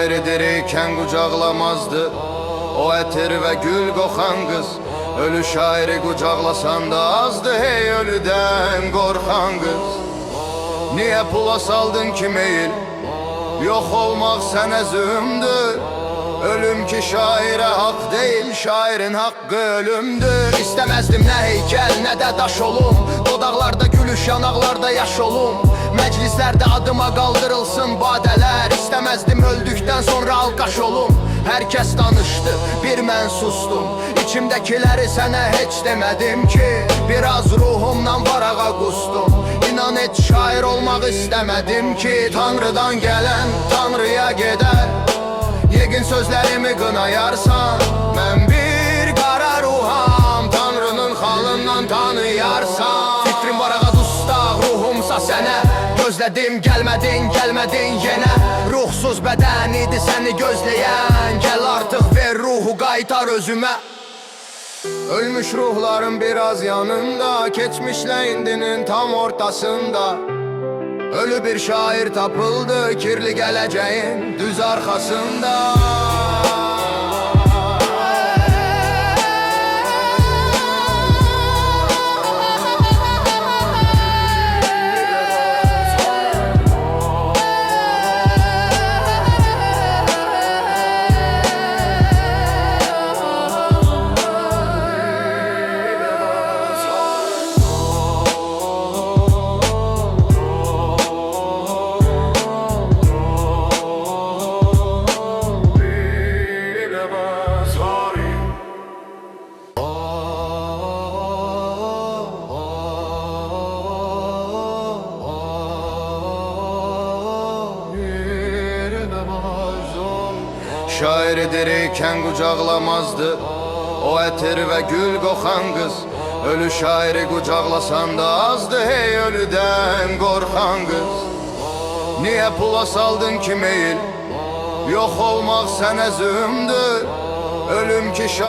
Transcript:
Şairi diriyken kucaklamazdı o etir ve gül kokan kız. Ölü şairi kucaklasan da azdı, hey ölüden korkan kız. Niye pula saldın ki meyil, yok olmak sene zümdür. Ölüm ki şaire hak değil, şairin hakkı ölümdür. İstemezdim ne heykel ne de daş olum, dodaklarda gülüş yanaklarda yaş olum. Meclislerde adıma kaldırılsın badeler, İstemezdim öldükten sonra alkaş olum. Herkes danıştı, bir mən sustum, İçimdekileri sana hiç demedim ki. Biraz ruhumdan varağa kustum, İnan et şair olmak istemedim ki. Tanrıdan gelen Tanrıya gider, yegin sözlerimi kınayarsan. Ben bir kara ruham, Tanrının halından tanıyarsan. Fikrim varağa dustaq, ruhumsa sənə. Gözledim gelmedin yenə. Ruhsuz bədən idi səni gözləyən. Gel artık ver ruhu qaytar özümə. Ölmüş ruhların biraz yanında, geçmişle indinin tam ortasında. Ölü bir şair tapıldı, kirli geleceğin düz arkasında. Şairi diriyken kucaklamazdı o etir ve gül kokan kız. Ölü şairi kucaklasan da azdı, hey ölüden korkan kız. Niye pula saldın ki meyil, yok olmak sene zümdür. Ölüm ki